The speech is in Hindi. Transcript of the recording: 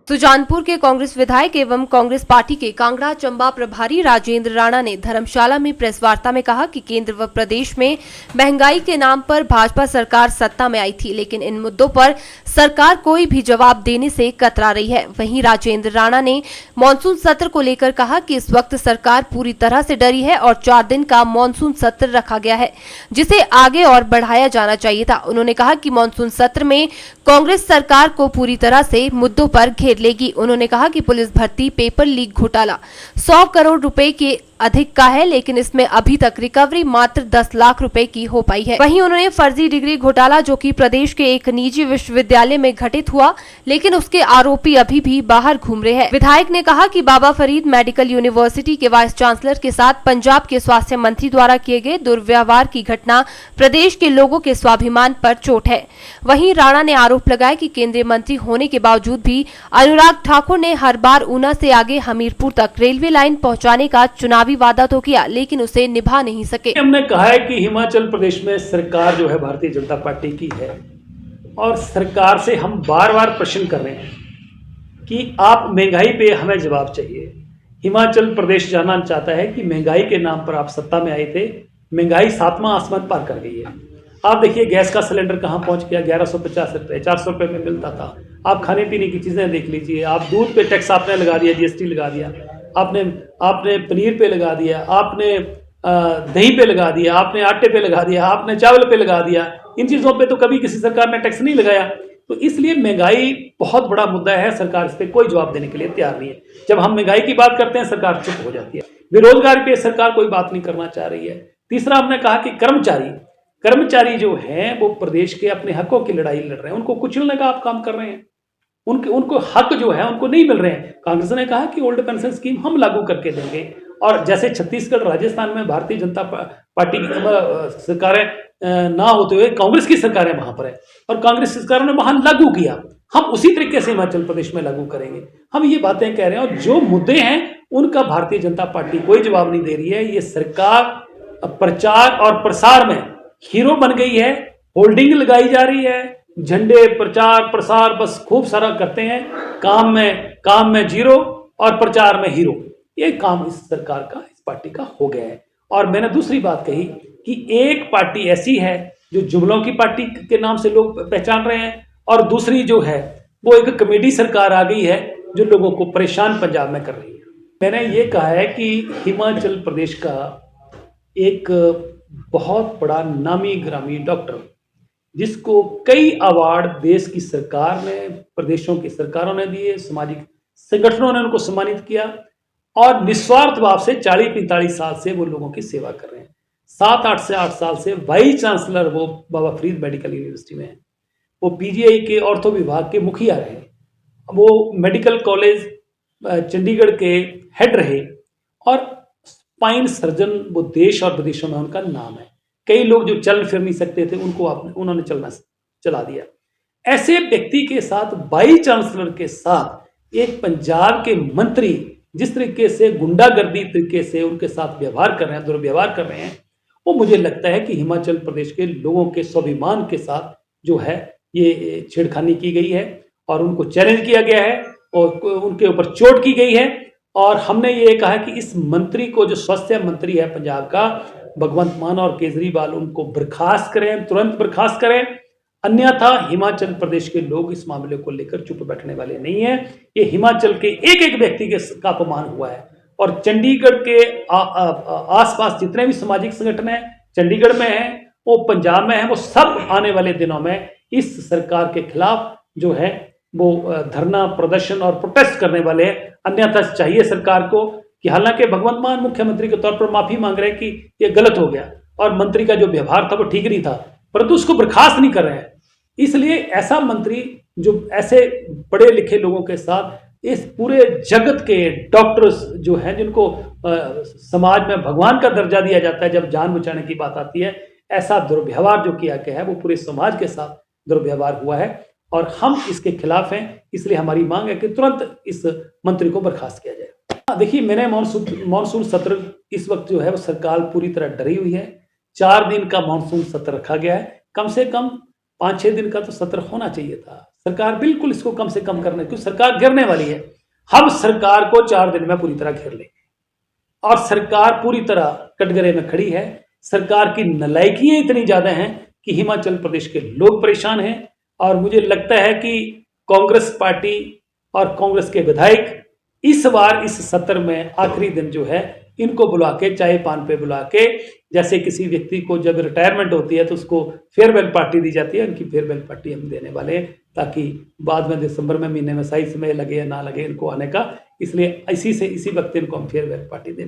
सुजानपुर के कांग्रेस विधायक एवं कांग्रेस पार्टी के कांगड़ा चंबा प्रभारी राजेंद्र राणा ने धर्मशाला में प्रेस वार्ता में कहा कि केंद्र व प्रदेश में महंगाई के नाम पर भाजपा सरकार सत्ता में आई थी, लेकिन इन मुद्दों पर सरकार कोई भी जवाब देने से कतरा रही है। वहीं राजेंद्र राणा ने मानसून सत्र को लेकर कहा कि इस वक्त सरकार पूरी तरह से डरी है और 4 दिन का मानसून सत्र रखा गया है, जिसे आगे और बढ़ाया जाना चाहिए था। उन्होंने कहा कि मानसून सत्र में कांग्रेस सरकार को पूरी तरह से मुद्दों पर घेर लेगी। उन्होंने कहा कि पुलिस भर्ती पेपर लीक घोटाला 100 करोड़ रुपए के अधिक का है, लेकिन इसमें अभी तक रिकवरी मात्र 10 लाख रुपए की हो पाई है। वहीं उन्होंने फर्जी डिग्री घोटाला जो कि प्रदेश के एक निजी विश्वविद्यालय में घटित हुआ, लेकिन उसके आरोपी अभी भी बाहर घूम रहे हैं। विधायक ने कहा कि बाबा फरीद मेडिकल यूनिवर्सिटी के वाइस चांसलर के साथ पंजाब के स्वास्थ्य मंत्री द्वारा किए गए दुर्व्यवहार की घटना प्रदेश के लोगों के स्वाभिमान पर चोट है। वहीं राणा ने आरोप लगाया कि केंद्रीय मंत्री होने के बावजूद भी अनुराग ठाकुर ने हर बार ऊना से आगे हमीरपुर तक रेलवे लाइन पहुंचाने का चुनावी वादा तो किया, लेकिन उसे निभा नहीं सके। हमने कहा है कि हिमाचल प्रदेश में सरकार जो है भारतीय जनता पार्टी की है और सरकार से हम बार बार प्रश्न कर रहे हैं कि आप महंगाई पे हमें जवाब चाहिए। हिमाचल प्रदेश जानना चाहता है कि महंगाई के नाम पर आप सत्ता में आए थे, महंगाई 7वां आसमान पार कर गई है। आप देखिए गैस का सिलेंडर कहाँ पहुंच गया, 1150 रुपये, 400 रुपये में मिलता था। आप खाने पीने की चीज़ें देख लीजिए, आप दूध पे टैक्स आपने लगा दिया, जीएसटी लगा दिया, आपने पनीर पे लगा दिया, आपने दही पे लगा दिया, आपने आटे पे लगा दिया, आपने चावल पे लगा दिया। इन चीज़ों पे तो कभी किसी सरकार ने टैक्स नहीं लगाया। तो इसलिए महंगाई बहुत बड़ा मुद्दा है, सरकार इस पर कोई जवाब देने के लिए तैयार नहीं है। जब हम महंगाई की बात करते हैं सरकार चुप हो जाती है। बेरोजगारी पे सरकार कोई बात नहीं करना चाह रही है। तीसरा हमने कहा कि कर्मचारी जो हैं वो प्रदेश के अपने हकों की लड़ाई लड़ रहे हैं, उनको कुचलने का आप काम कर रहे हैं। उनको हक जो है उनको नहीं मिल रहे हैं। कांग्रेस ने कहा कि ओल्ड पेंशन स्कीम हम लागू करके देंगे, और जैसे छत्तीसगढ़ राजस्थान में भारतीय जनता पार्टी की सरकारें ना होते हुए कांग्रेस की सरकारें वहां पर है और कांग्रेस सरकारों ने वहां लागू किया, हम उसी तरीके से हिमाचल प्रदेश में लागू करेंगे। हम ये बातें कह रहे हैं और जो मुद्दे हैं उनका भारतीय जनता पार्टी कोई जवाब नहीं दे रही है। ये सरकार प्रचार और प्रसार में हीरो बन गई है, होल्डिंग लगाई जा रही है, झंडे प्रचार प्रसार बस खूब सारा करते हैं, काम में जीरो और प्रचार में हीरो। ये काम इस सरकार का, इस पार्टी का हो गया है। और मैंने दूसरी बात कही कि एक पार्टी ऐसी है जो जुमलों की पार्टी के नाम से लोग पहचान रहे हैं, और दूसरी जो है वो एक कमेडी सरकार आ गई है जो लोगों को परेशान पंजाब में कर रही है। मैंने ये कहा है कि हिमाचल प्रदेश का एक बहुत बड़ा नामी ग्रामी डॉक्टर, जिसको कई अवार्ड देश की सरकार ने, प्रदेशों की सरकारों ने दिए, सामाजिक संगठनों ने उनको सम्मानित किया, और निस्वार्थ भाव से 40-45 साल से वो लोगों की सेवा कर रहे हैं। 7-8 साल से वाइस चांसलर वो बाबा फरीद मेडिकल यूनिवर्सिटी में है, वो पीजीआई के ऑर्थो विभाग के मुखिया रहे, वो मेडिकल कॉलेज चंडीगढ़ के हेड रहे, और स्पाइन सर्जन वो देश और विदेशों में उनका नाम है। कई लोग जो चल फिर नहीं सकते थे उनको उन्होंने चला दिया। ऐसे व्यक्ति के साथ, वाइस चांसलर के साथ एक पंजाब के मंत्री जिस तरीके से गुंडागर्दी तरीके से उनके साथ व्यवहार कर रहे हैं, दुर्व्यवहार कर रहे हैं, वो मुझे लगता है कि हिमाचल प्रदेश के लोगों के स्वाभिमान के साथ जो है ये छेड़खानी की गई है और उनको चैलेंज किया गया है और उनके ऊपर चोट की गई है। और हमने ये कहा कि इस मंत्री को, जो स्वास्थ्य मंत्री है पंजाब का, भगवंत मान और केजरीवाल, उनको बर्खास्त करें, तुरंत बर्खास्त करें, अन्यथा हिमाचल प्रदेश के लोग इस मामले को लेकर चुप बैठने वाले नहीं है। ये हिमाचल के एक एक व्यक्ति का अपमान हुआ है, और चंडीगढ़ के आसपास जितने भी सामाजिक संगठन हैं चंडीगढ़ में हैं, वो पंजाब में हैं, वो सब आने वाले दिनों में इस सरकार के खिलाफ जो है वो धरना प्रदर्शन और प्रोटेस्ट करने वाले हैं। अन्यथा चाहिए सरकार को कि हालांकि भगवंत मान मुख्यमंत्री के तौर पर माफी मांग रहे हैं कि ये गलत हो गया और मंत्री का जो व्यवहार था वो ठीक नहीं था, परंतु उसको बर्खास्त नहीं कर रहे हैं। इसलिए ऐसा मंत्री जो ऐसे पढ़े लिखे लोगों के साथ, इस पूरे जगत के डॉक्टर्स जो हैं जिनको समाज में भगवान का दर्जा दिया जाता है, जब जान बचाने की बात आती है, ऐसा दुर्व्यवहार जो किया गया है वो पूरे समाज के साथ दुर्व्यवहार हुआ है और हम इसके खिलाफ हैं। इसलिए हमारी मांग है कि तुरंत इस मंत्री को बर्खास्त किया जाए। देखिए, मैंने मानसून सत्र इस वक्त जो है वो सरकार पूरी तरह डरी हुई है। 4 दिन का मानसून सत्र रखा गया है, कम से कम 5-6 दिन का तो सत्र होना चाहिए था। सरकार बिल्कुल इसको कम से कम करने, क्योंकि सरकार गिरने वाली है। हम सरकार को 4 दिन में पूरी तरह घेर लेंगे और सरकार पूरी तरह कटघरे में खड़ी है। सरकार की नालायकियां इतनी ज्यादा हैं कि हिमाचल प्रदेश के लोग परेशान हैं और मुझे लगता है कि कांग्रेस पार्टी और कांग्रेस के विधायक इस बार इस सत्र में आखिरी दिन जो है इनको बुला के चाय पान पे बुला के, जैसे किसी व्यक्ति को जब रिटायरमेंट होती है तो उसको फेयरवेल पार्टी दी जाती है, इनकी फेयरवेल पार्टी हम देने वाले हैं ताकि बाद में दिसंबर में महीने में सही समय लगे या ना लगे इनको आने का, इसलिए इसी वक्त इनको हम फेयरवेल पार्टी दें।